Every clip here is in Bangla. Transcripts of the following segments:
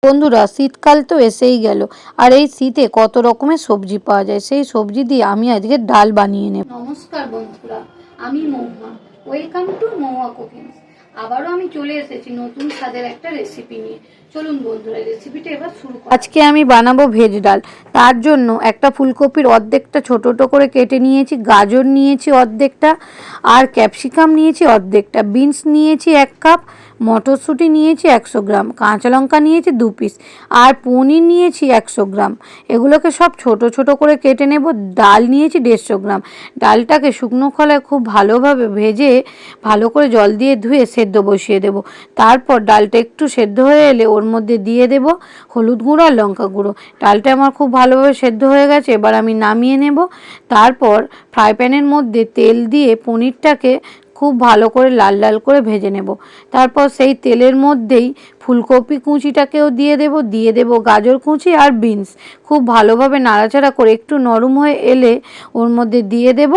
বন্ধুরা, শীতকাল তো এসেই গেল। আর এই শীতে কত রকমের সবজি পাওয়া যায়, সেই সবজি দিয়ে আমি আজকে ডাল বানিয়ে নেব। নমস্কার বন্ধুরা, আমি Mahua. Welcome to Mahua cookings. আবারও আমি চলে এসেছি নতুন স্বাদের একটা রেসিপি নিয়ে। চলুন বন্ধুরা, রেসিপিটা এবার শুরু করি। আজকে আমি বানাবো ভেজ ডাল। তার জন্য একটা ফুলকপির অর্ধেকটা ছোট ছোট করে কেটে নিয়েছি, গাজর নিয়েছি অর্ধেকটা, আর ক্যাপসিকাম নিয়েছি অর্ধেকটা, বিনস নিয়েছি 1 কাপ, মটরশুঁটি নিয়েছি 100 গ্রাম, কাঁচা লঙ্কা নিয়েছি 2 পিস, আর পনির নিয়েছি 100 গ্রাম। এগুলোকে সব ছোট ছোট করে কেটে নেব। ডাল নিয়েছি 150 গ্রাম। ডালটাকে শুকনো খোলায় খুব ভালোভাবে ভেজে ভালো করে জল দিয়ে ধুয়ে সেদ্ধ বসিয়ে দেব। তারপর ডালটা একটু সেদ্ধ হয়ে এলে ওর মধ্যে দিয়ে দেব হলুদ গুঁড়ো আর লঙ্কা গুঁড়ো। ডালটা আমার খুব ভালোভাবে সেদ্ধ হয়ে গেছে, এবার আমি নামিয়ে নেব। তারপর ফ্রাই প্যানের মধ্যে তেল দিয়ে পনিরটাকে খুব ভালো করে লাল লাল করে ভেজে নেব। তারপর সেই তেলের মধ্যেই ফুলকপি কুচিটাকেও দিয়ে দেব গাজর কুচি আর বিনস। খুব ভালোভাবে নাড়াচাড়া করে একটু নরম হয়ে এলে ওর মধ্যে দিয়ে দেব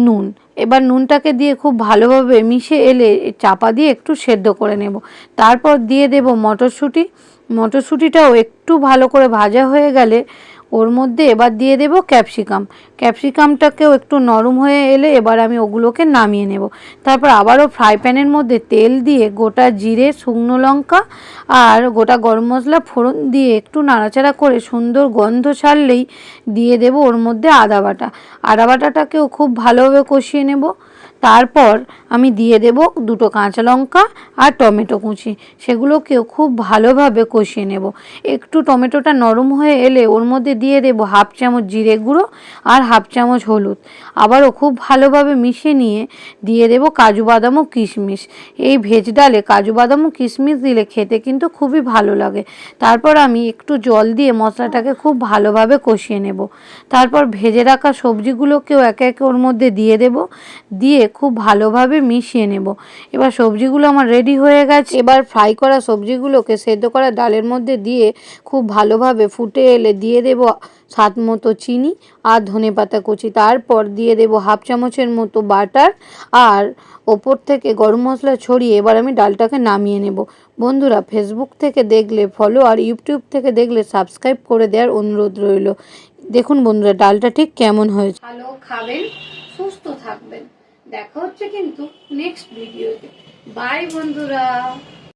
নুন। এবার নুনটাকে দিয়ে খুব ভালোভাবে মিশে এলে চাপা দিয়ে একটু সেদ্ধ করে নেব। তারপর দিয়ে দেব মটরশুঁটি। মটরশুঁটিটাও একটু ভালো করে ভাজা হয়ে গেলে ওর মধ্যে এবার দিয়ে দেব ক্যাপসিকাম। ক্যাপসিকামটাকেও একটু নরম হয়ে এলে এবার আমি ওগুলোকে নামিয়ে নেব। তারপর আবারও ফ্রাই প্যানের মধ্যে তেল দিয়ে গোটা জিরে, শুকনো লঙ্কা আর গোটা গরম মশলা ফোড়ন দিয়ে একটু নাড়াচাড়া করে সুন্দর গন্ধ ছাড়লেই দিয়ে দেব ওর মধ্যে আদা বাটা। আদা বাটাটাকেও খুব ভালোভাবে কষিয়ে নেব। তারপর আমি দিয়ে দেব 2টো কাঁচা লঙ্কা আর টমেটো কুচি, সেগুলোকেও খুব ভালোভাবে কষিয়ে নেব। একটু টমেটোটা নরম হয়ে এলে ওর মধ্যে দিয়ে দেব 1/2 চামচ জিরে গুঁড়ো আর 1/2 চামচ হলুদ। আবারও খুব ভালোভাবে মিশিয়ে নিয়ে দিয়ে দেব কাজু বাদাম ও কিশমিশ। এই ভেজ ডালে কাজু বাদাম ও কিশমিশ দিলে খেতে কিন্তু খুবই ভালো লাগে। তারপর আমি একটু জল দিয়ে মশলাটাকে খুব ভালোভাবে কষিয়ে নেব। তারপর ভেজে রাখা সবজিগুলোকেও একে একে ওর মধ্যে দিয়ে দেব, দিয়ে খুব ভালোভাবে মিশিয়ে নেব। এবার সবজিগুলো আমার রেডি হয়ে গেছে। এবার ফ্রাই করা সবজিগুলোকে সেদ্ধ করা ডালের মধ্যে দিয়ে খুব ভালোভাবে ফুটে এলে দিয়ে দেব স্বাদ মতো চিনি আর ধনেপাতা কুচি। তারপর দিয়ে দেব 1/2 চামচের মতো বাটার আর ওপর থেকে গরম মশলা ছড়িয়ে এবার আমি ডালটাকে নামিয়ে নেব। বন্ধুরা, ফেসবুক থেকে দেখলে ফলো আর ইউটিউব থেকে দেখলে সাবস্ক্রাইব করে দেওয়ার অনুরোধ রইল। দেখুন বন্ধুরা, ডালটা ঠিক কেমন হয়েছে। ভালো খাবেন, সুস্থ থাকবেন। দেখা হচ্ছে কিন্তু নেক্সট ভিডিওতে। বাই বন্ধুরা।